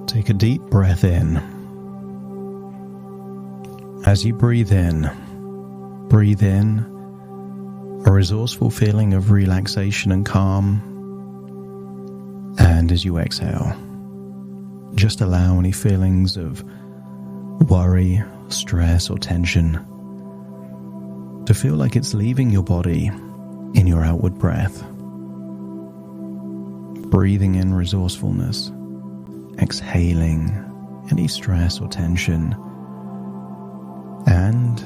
Take a deep breath in. As you breathe in a resourceful feeling of relaxation and calm. And as you exhale, just allow any feelings of worry, stress, or tension to feel like it's leaving your body in your outward breath. Breathing in resourcefulness, exhaling any stress or tension, and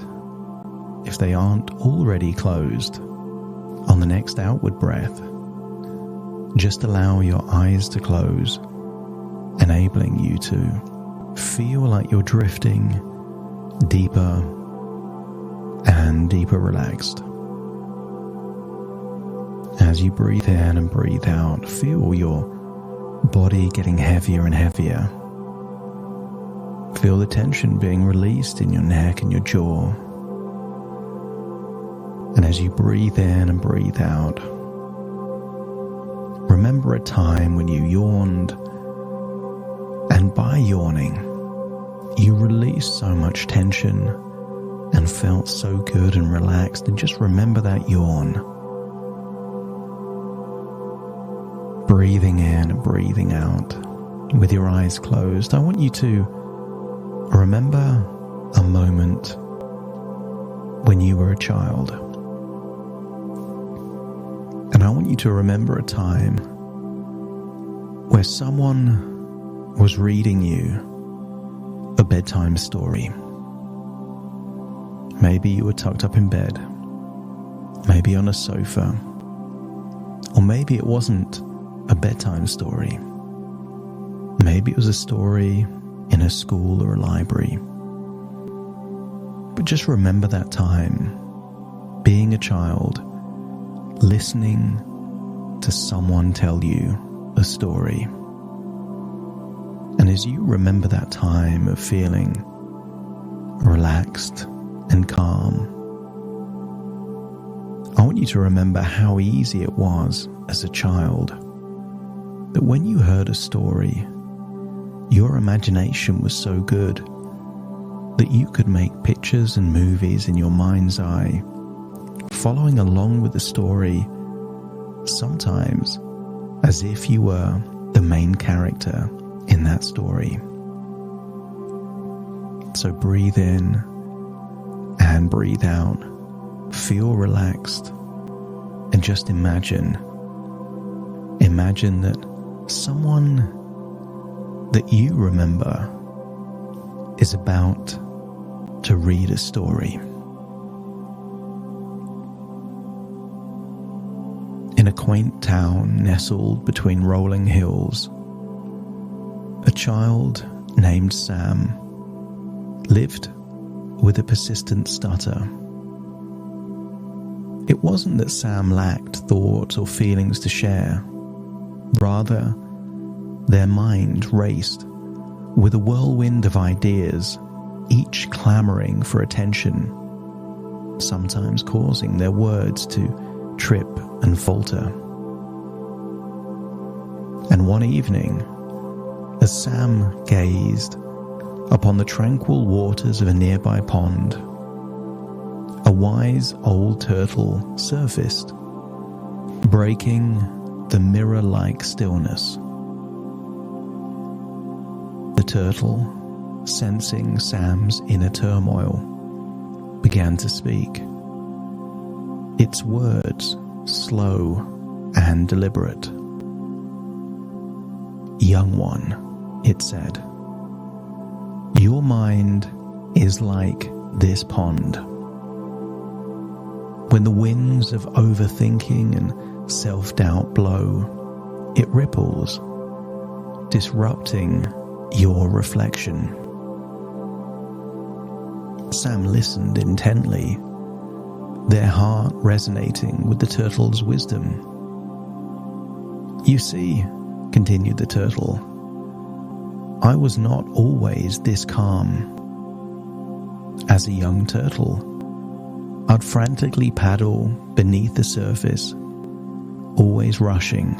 if they aren't already closed, on the next outward breath, just allow your eyes to close, enabling you to feel like you're drifting deeper and deeper relaxed. As you breathe in and breathe out, feel your body getting heavier and heavier. Feel the tension being released in your neck and your jaw. And as you breathe in and breathe out, remember a time when you yawned, and by yawning, you released so much tension and felt so good and relaxed, and just remember that yawn. Breathing in and breathing out with your eyes closed, I want you to remember a moment when you were a child. And I want you to remember a time where someone was reading you a bedtime story. Maybe you were tucked up in bed, maybe on a sofa, or maybe it wasn't a bedtime story. Maybe it was a story in a school or a library. But just remember that time, being a child, listening to someone tell you a story. And as you remember that time of feeling relaxed and calm, I want you to remember how easy it was as a child, that when you heard a story, your imagination was so good that you could make pictures and movies in your mind's eye, following along with the story, sometimes as if you were the main character in that story. So breathe in and breathe out. Feel relaxed and just imagine that someone that you remember is about to read a story. In a quaint town nestled between rolling hills, a child named Sam lived with a persistent stutter. It wasn't that Sam lacked thoughts or feelings to share. Rather, their mind raced with a whirlwind of ideas, each clamoring for attention, sometimes causing their words to trip and falter. And one evening, as Sam gazed upon the tranquil waters of a nearby pond, a wise old turtle surfaced, breaking the mirror-like stillness. The turtle, sensing Sam's inner turmoil, began to speak. Its words slow and deliberate. "Young one," it said, "your mind is like this pond. When the winds of overthinking and self-doubt blow, it ripples, disrupting your reflection." Sam listened intently, their heart resonating with the turtle's wisdom. "You see," continued the turtle, "I was not always this calm. As a young turtle, I'd frantically paddle beneath the surface, always rushing,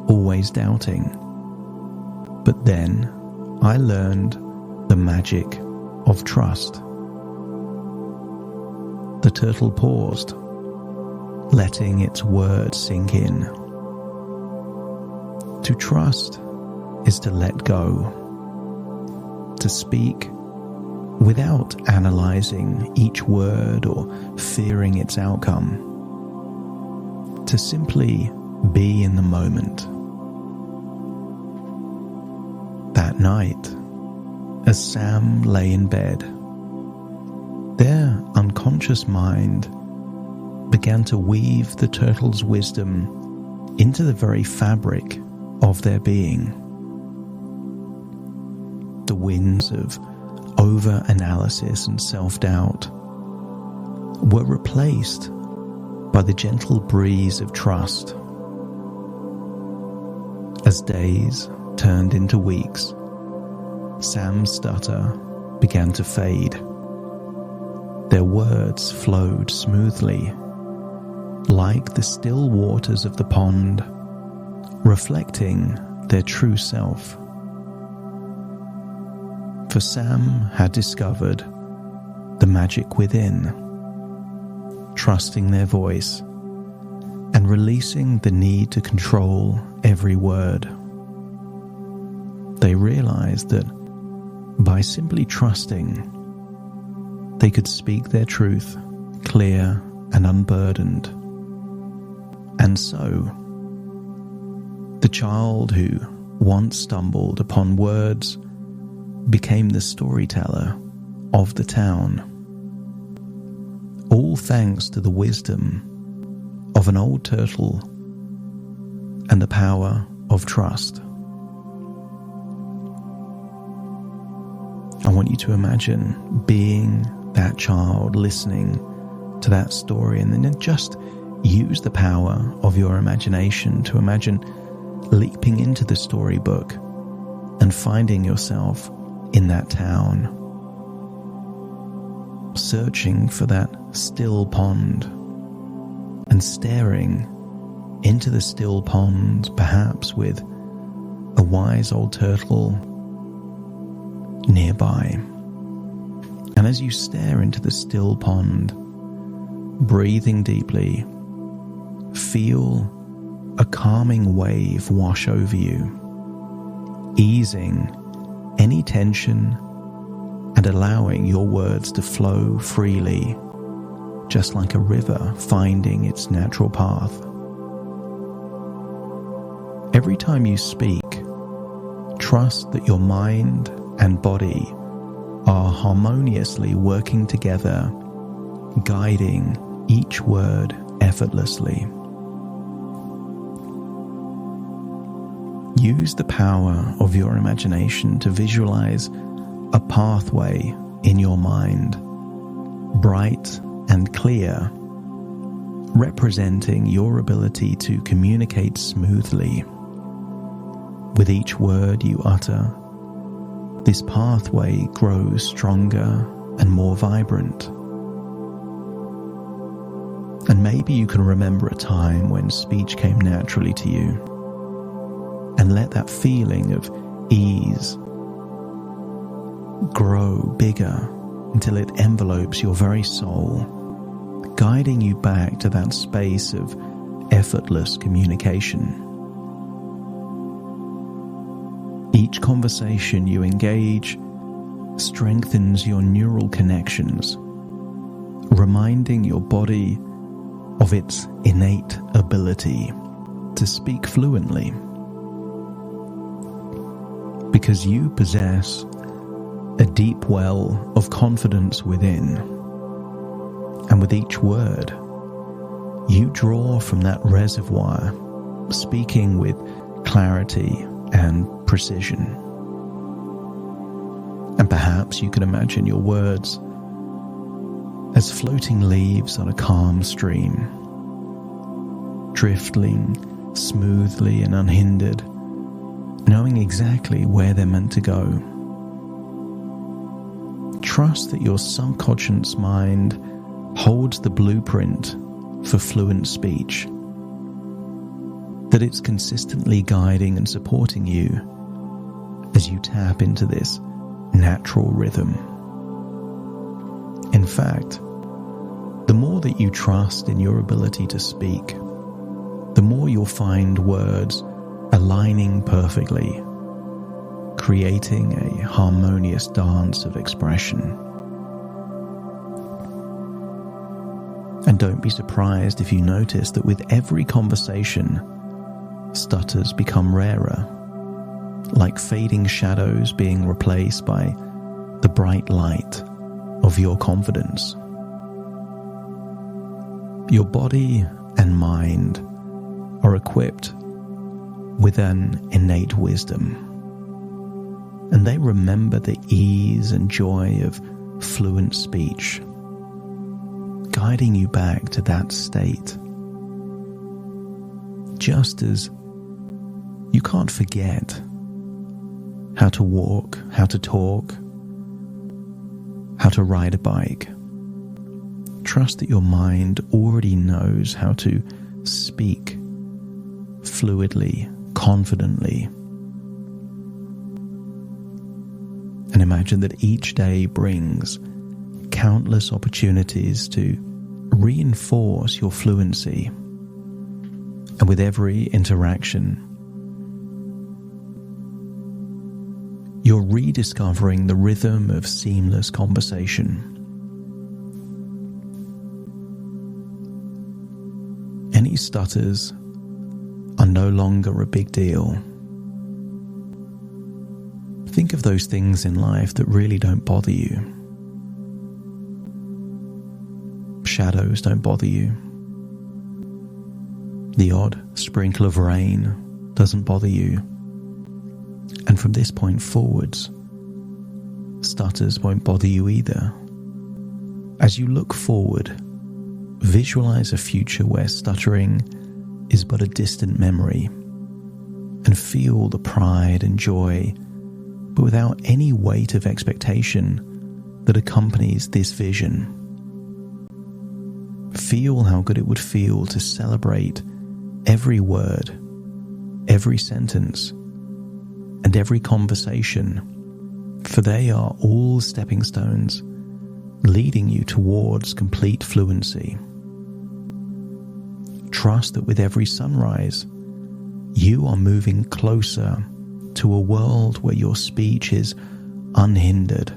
always doubting. But then I learned the magic of trust. The turtle paused, letting its words sink in. To trust is to let go, to speak without analyzing each word or fearing its outcome, to simply be in the moment. That night, as Sam lay in bed, their unconscious mind began to weave the turtle's wisdom into the very fabric of their being. The winds of overanalysis and self-doubt were replaced by the gentle breeze of trust. As days turned into weeks, Sam's stutter began to fade. Their words flowed smoothly, like the still waters of the pond, reflecting their true self. For Sam had discovered the magic within, trusting their voice and releasing the need to control every word. They realized that by simply trusting, they could speak their truth, clear and unburdened. And so, the child who once stumbled upon words became the storyteller of the town. All thanks to the wisdom of an old turtle and the power of trust. I want you to imagine being that child, listening to that story, and then just use the power of your imagination to imagine leaping into the storybook and finding yourself in that town, searching for that still pond and staring into the still pond, perhaps with a wise old turtle nearby. And as you stare into the still pond, breathing deeply, feel a calming wave wash over you, easing any tension and allowing your words to flow freely, just like a river finding its natural path. Every time you speak, trust that your mind and body are harmoniously working together, guiding each word effortlessly. Use the power of your imagination to visualize a pathway in your mind, bright and clear, representing your ability to communicate smoothly. With each word you utter, this pathway grows stronger and more vibrant. And maybe you can remember a time when speech came naturally to you, and let that feeling of ease grow bigger until it envelopes your very soul, guiding you back to that space of effortless communication. Each conversation you engage strengthens your neural connections, reminding your body of its innate ability to speak fluently. Because you possess a deep well of confidence within, and with each word, you draw from that reservoir, speaking with clarity and precision. And perhaps you can imagine your words as floating leaves on a calm stream, drifting smoothly and unhindered, knowing exactly where they're meant to go. Trust that your subconscious mind holds the blueprint for fluent speech, that it's consistently guiding and supporting you as you tap into this natural rhythm. In fact, the more that you trust in your ability to speak, the more you'll find words aligning perfectly, creating a harmonious dance of expression. And don't be surprised if you notice that with every conversation, stutters become rarer, like fading shadows being replaced by the bright light of your confidence. Your body and mind are equipped with an innate wisdom, and they remember the ease and joy of fluent speech, guiding you back to that state. Just as you can't forget how to walk, how to talk, how to ride a bike, trust that your mind already knows how to speak fluidly, confidently. And imagine that each day brings countless opportunities to reinforce your fluency. And with every interaction, you're rediscovering the rhythm of seamless conversation. Any stutters are no longer a big deal. Think of those things in life that really don't bother you. Shadows don't bother you. The odd sprinkle of rain doesn't bother you. And from this point forwards, stutters won't bother you either. As you look forward, visualize a future where stuttering is but a distant memory, and feel the pride and joy, but without any weight of expectation, that accompanies this vision. Feel how good it would feel to celebrate every word, every sentence, and every conversation, for they are all stepping stones leading you towards complete fluency. Trust that with every sunrise, you are moving closer to a world where your speech is unhindered,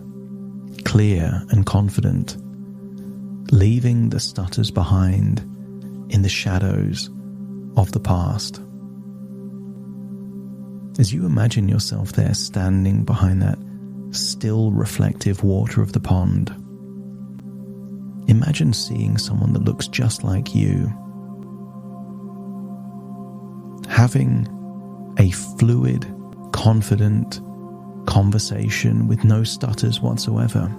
clear and confident, leaving the stutters behind in the shadows of the past. As you imagine yourself there standing behind that still reflective water of the pond, imagine seeing someone that looks just like you, having a fluid, confident conversation with no stutters whatsoever.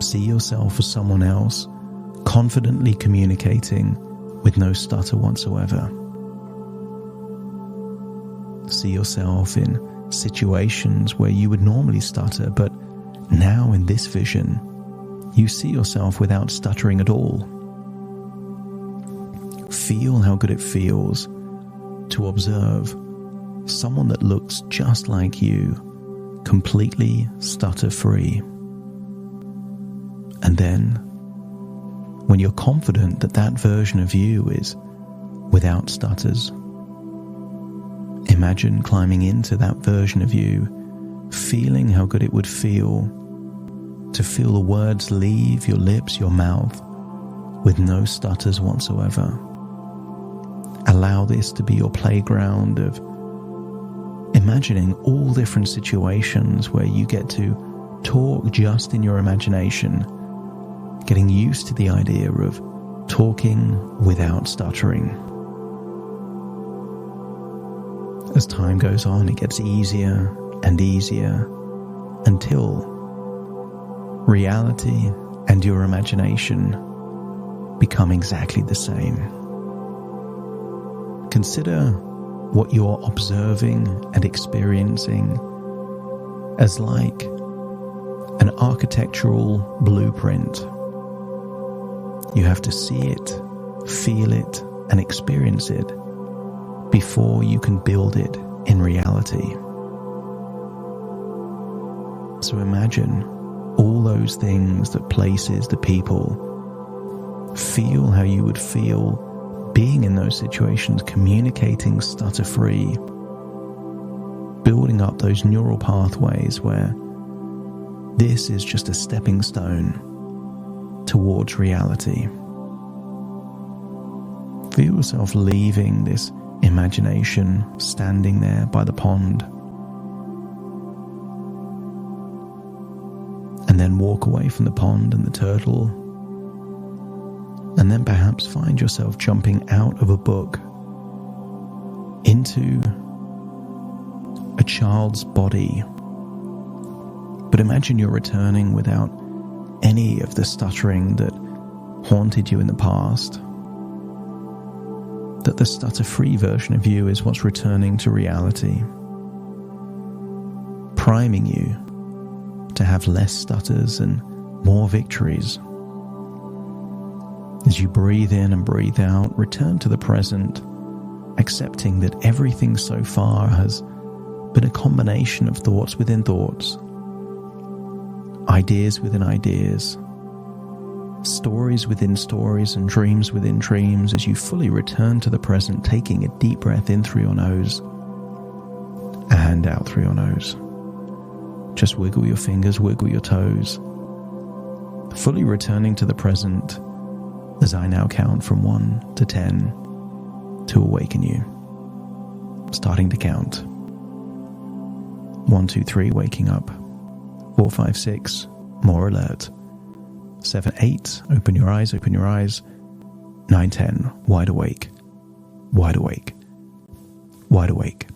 See yourself as someone else, confidently communicating with no stutter whatsoever. See yourself in situations where you would normally stutter, but now in this vision, you see yourself without stuttering at all. Feel how good it feels to observe someone that looks just like you, completely stutter-free. And then, when you're confident that that version of you is without stutters, imagine climbing into that version of you, feeling how good it would feel to feel the words leave your lips, your mouth, with no stutters whatsoever. Allow this to be your playground of imagining all different situations where you get to talk just in your imagination, getting used to the idea of talking without stuttering. As time goes on, it gets easier and easier until reality and your imagination become exactly the same. Consider what you're observing and experiencing as like an architectural blueprint. You have to see it, feel it, and experience it before you can build it in reality. So imagine all those things, the places, the people. Feel how you would feel being in those situations, communicating stutter-free, building up those neural pathways where this is just a stepping stone towards reality. Feel yourself leaving this imagination, standing there by the pond, and then walk away from the pond and the turtle, and then perhaps find yourself jumping out of a book into a child's body. But imagine you're returning without any of the stuttering that haunted you in the past. That the stutter-free version of you is what's returning to reality, priming you to have less stutters and more victories. As you breathe in and breathe out, return to the present, accepting that everything so far has been a combination of thoughts within thoughts, ideas within ideas, stories within stories, and dreams within dreams. As you fully return to the present, taking a deep breath in through your nose and out through your nose. Just wiggle your fingers, wiggle your toes, fully returning to the present as I now count from 1 to 10 to awaken you. Starting to count. 1, 2, 3, waking up. 4, 5, 6, more alert. 7, 8, open your eyes, open your eyes. 9, 10, wide awake, wide awake, wide awake.